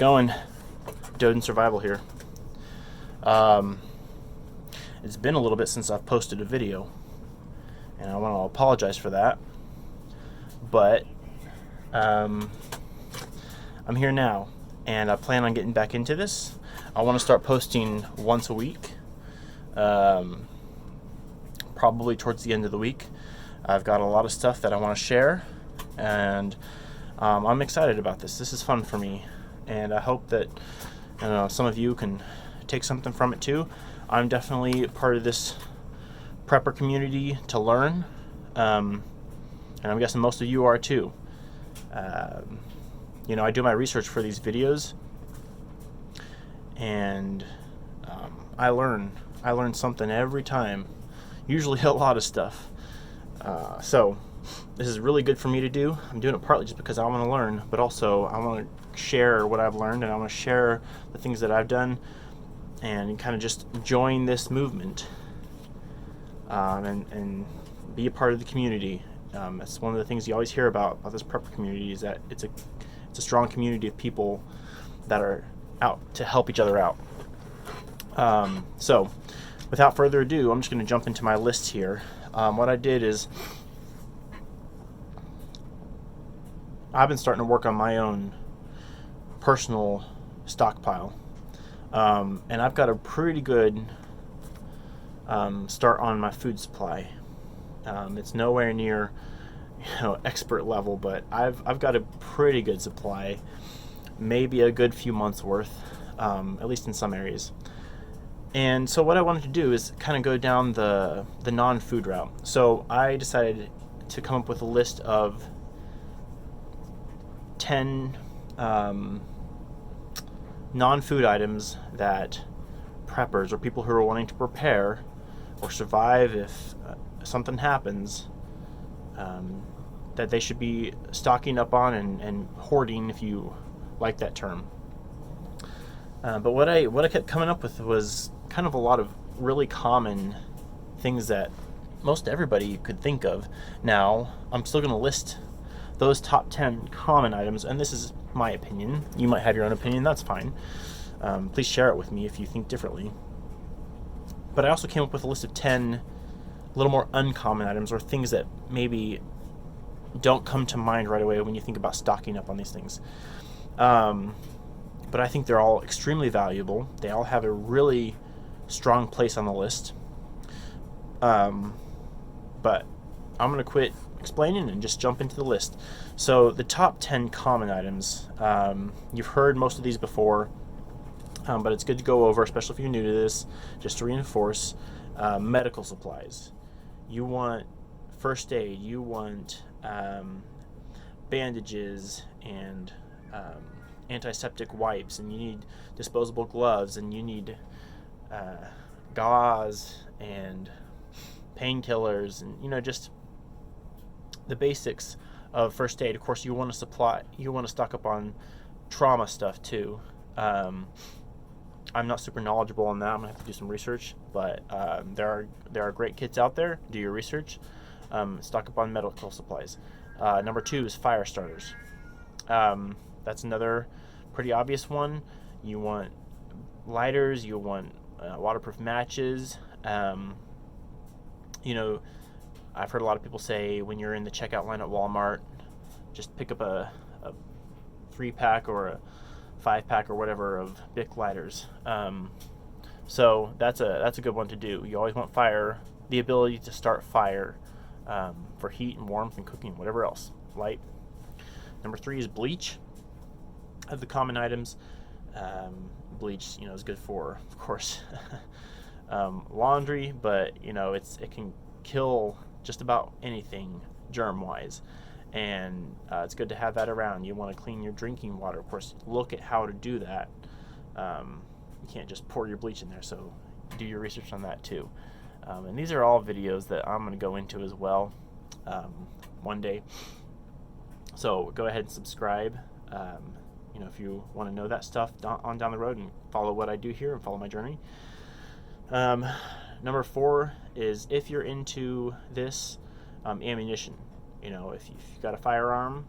going? Doden Survival here. It's been a little bit since I've posted a video, and I want to apologize for that. But I'm here now, and I plan on getting back into this. I want to start posting once a week, probably towards the end of the week. I've got a lot of stuff that I want to share, and I'm excited about this. This is fun for me, and I hope that some of you can take something from it too. I'm definitely part of this prepper community to learn, and I'm guessing most of you are too. I do my research for these videos, and I learn something every time, usually a lot of stuff. So this is really good for me to do. I'm doing it partly just because I want to learn, but also I want to share what I've learned, and I want to share the things that I've done, and kind of just join this movement, and be a part of the community. That's one of the things you always hear about this prepper community, is that it's a strong community of people that are out to help each other out. So without further ado, I'm just going to jump into my list here. What I did is I've been starting to work on my own personal stockpile, and I've got a pretty good start on my food supply. It's nowhere near expert level, but I've got a pretty good supply, maybe a good few months worth, at least in some areas. And so what I wanted to do is kind of go down the non-food route. So I decided to come up with a list of 10 non-food items that preppers or people who are wanting to prepare or survive if something happens, that they should be stocking up on and hoarding, if you like that term. But what I kept coming up with was kind of a lot of really common things that most everybody could think of. Now, I'm still going to list those top 10 common items, and this is my opinion. You might have your own opinion, that's fine. Please share it with me if you think differently. But I also came up with a list of 10 a little more uncommon items, or things that maybe don't come to mind right away when you think about stocking up on these things. But I think they're all extremely valuable. They all have a really strong place on the list. But I'm going to quit explaining and just jump into the list. So the top 10 common items, you've heard most of these before, but it's good to go over, especially if you're new to this, just to reinforce. Medical supplies. You want first aid. You want bandages and antiseptic wipes, and you need disposable gloves, and you need gauze and painkillers, and just the basics of first aid. Of course, you want to stock up on trauma stuff too. I'm not super knowledgeable on that. I'm gonna have to do some research, but there are great kits out there. Do your research. Stock up on medical supplies. Number 2 is fire starters. That's another pretty obvious one. You want lighters. You want waterproof matches. I've heard a lot of people say when you're in the checkout line at Walmart, just pick up a 3-pack or a 5-pack or whatever of Bic lighters. So that's a good one to do. You always want the ability to start fire, for heat and warmth and cooking, whatever else. Light. Number 3 is bleach. Of the common items, bleach, is good for, of course, laundry, but it can kill just about anything germ-wise, and it's good to have that around. You want to clean your drinking water, of course. Look at how to do that. You can't just pour your bleach in there, so do your research on that too. And these are all videos that I'm going to go into as well one day, so go ahead and subscribe if you want to know that stuff down the road, and follow what I do here and follow my journey. Number 4 is, if you're into this, ammunition. If you've got a firearm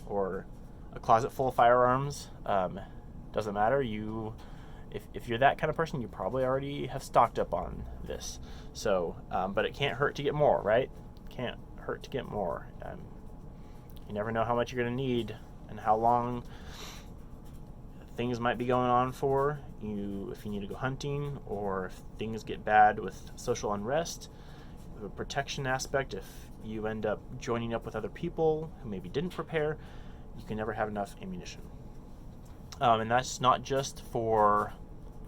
or a closet full of firearms, Doesn't matter. If you're that kind of person, you probably already have stocked up on this. So, but it can't hurt to get more, right? Can't hurt to get more. You never know how much you're going to need and how long things might be going on for you. If you need to go hunting, or if things get bad with social unrest, the protection aspect, if you end up joining up with other people who maybe didn't prepare, you can never have enough ammunition. And that's not just for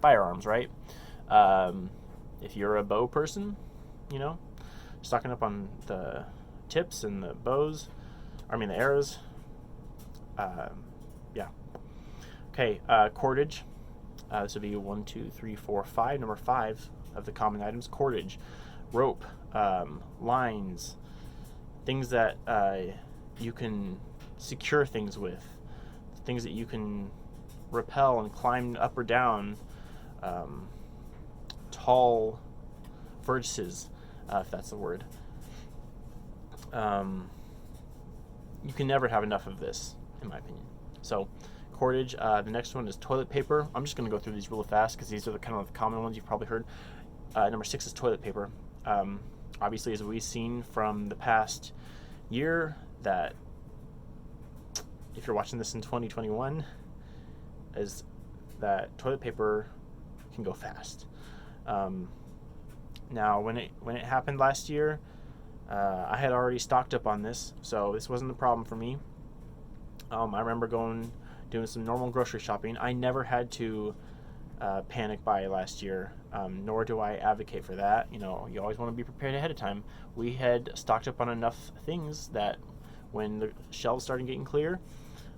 firearms, right? If you're a bow person, stocking up on the tips and the bows, the arrows. Yeah. Okay, cordage. This would be 1, 2, 3, 4, 5. Number 5 of the common items: cordage, rope, lines, things that you can secure things with, things that you can rappel and climb up or down, tall vertices, if that's the word. You can never have enough of this, in my opinion. So, cordage. The next one is toilet paper. I'm just going to go through these really fast because these are the kind of common ones you've probably heard. Number 6 is toilet paper. Obviously, as we've seen from the past year, that if you're watching this in 2021, is that toilet paper can go fast. Now, when it happened last year, I had already stocked up on this, so this wasn't a problem for me. I remember doing some normal grocery shopping. I never had to panic buy last year, nor do I advocate for that. You always want to be prepared ahead of time. We had stocked up on enough things that when the shelves started getting clear,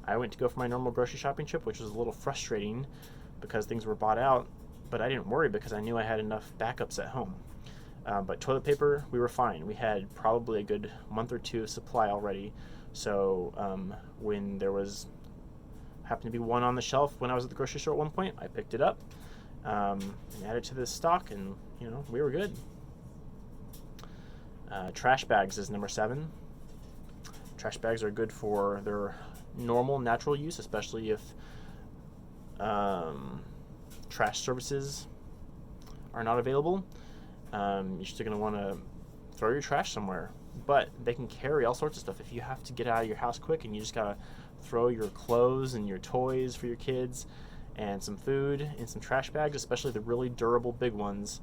I went to go for my normal grocery shopping trip, which was a little frustrating because things were bought out, but I didn't worry because I knew I had enough backups at home. But toilet paper, we were fine. We had probably a good month or two of supply already. So when there happened to be one on the shelf when I was at the grocery store at one point, I picked it up and added to this stock, and we were good. Trash bags is number 7. Trash bags are good for their normal, natural use, especially if trash services are not available. You're still going to want to throw your trash somewhere, but they can carry all sorts of stuff. If you have to get out of your house quick and you just got to throw your clothes and your toys for your kids and some food in some trash bags, especially the really durable big ones,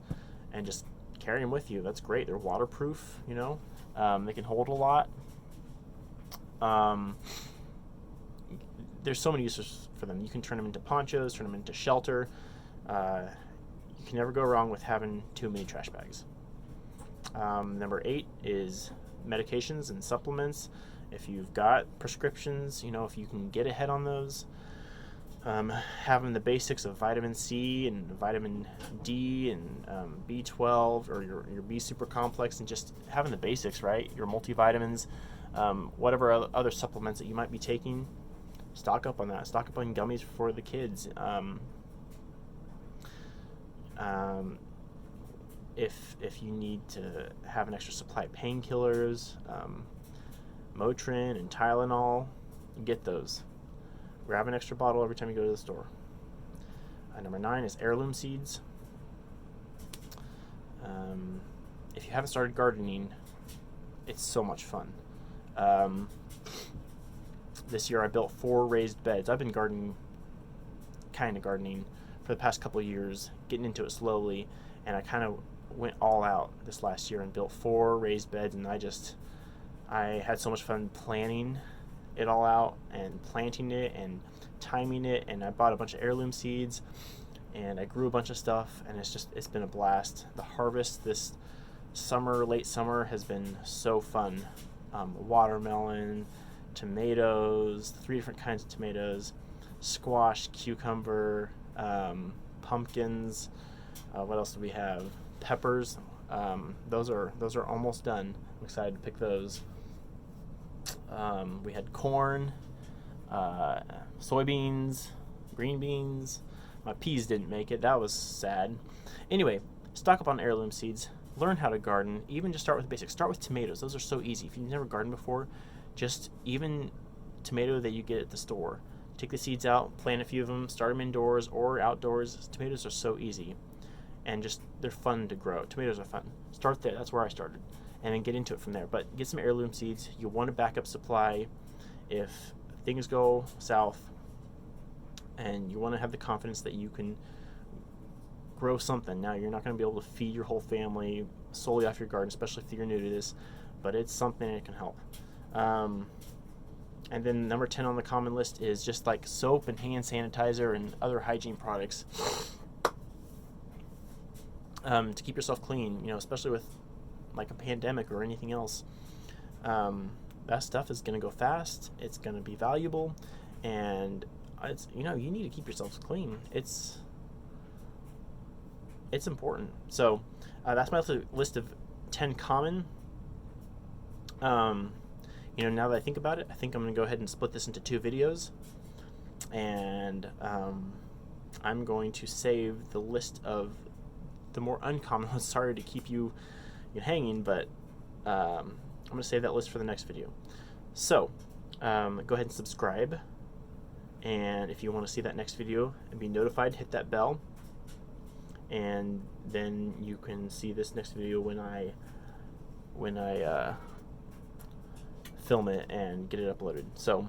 and just carry them with you, that's great. They're waterproof, they can hold a lot. There's so many uses for them. You can turn them into ponchos, turn them into shelter. You can never go wrong with having too many trash bags. Number 8 is medications and supplements. If you've got prescriptions, if you can get ahead on those, having the basics of vitamin C and vitamin D and B12 or your B super complex, and just having the basics, right? Your multivitamins, whatever other supplements that you might be taking, stock up on that. Stock up on gummies for the kids. If you need to have an extra supply of painkillers, Motrin and Tylenol, get those. Grab an extra bottle every time you go to the store. Number 9 is heirloom seeds. If you haven't started gardening, it's so much fun. This year I built 4 raised beds. I've been gardening for the past couple of years, getting into it slowly, and I kind of went all out this last year and built 4 raised beds, and I had so much fun planning it all out and planting it and timing it, and I bought a bunch of heirloom seeds and I grew a bunch of stuff, and it's been a blast. The harvest this late summer has been so fun. Watermelon, tomatoes, 3 different kinds of tomatoes, squash, cucumber, pumpkins, what else do we have? Peppers. Those are almost done. I'm excited to pick those. We had corn, soybeans, green beans. My peas didn't make it. That was sad. Anyway, stock up on heirloom seeds. Learn how to garden. Even just start with the basics. Start with tomatoes. Those are so easy. If you've never gardened before, just even tomato that you get at the store, Take the seeds out, plant a few of them, start them indoors or outdoors. Tomatoes are so easy, and just they're fun to grow. Tomatoes are fun. Start there. That's where I started, and then get into it from there. But get some heirloom seeds. You want a backup supply if things go south, and you want to have the confidence that you can grow something. Now, you're not going to be able to feed your whole family solely off your garden, especially if you're new to this, but it's something that can help. And then number 10 on the common list is just like soap and hand sanitizer and other hygiene products to keep yourself clean, especially with like a pandemic or anything else. That stuff is going to go fast. It's going to be valuable, and it's you need to keep yourselves clean. It's important. So that's my list of 10 common. Now that I think about it, I think I'm going to go ahead and split this into 2 videos, and I'm going to save the list of the more uncommon ones. Sorry to keep you hanging, but I'm going to save that list for the next video. So go ahead and subscribe, and if you want to see that next video and be notified, hit that bell, and then you can see this next video when I film it and get it uploaded. So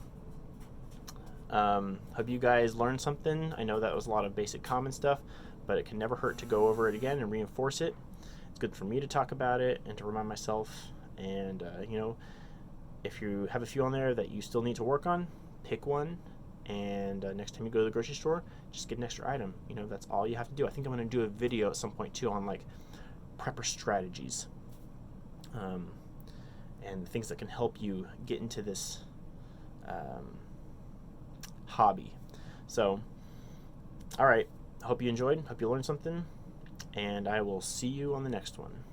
hope you guys learned something. I know that was a lot of basic common stuff, but it can never hurt to go over it again and reinforce it. It's good for me to talk about it and to remind myself. And if you have a few on there that you still need to work on, pick one, and next time you go to the grocery store, just get an extra item. That's all you have to do. I think I'm going to do a video at some point too on like prepper strategies, and things that can help you get into this hobby. So, all right, I hope you enjoyed, hope you learned something, and I will see you on the next one.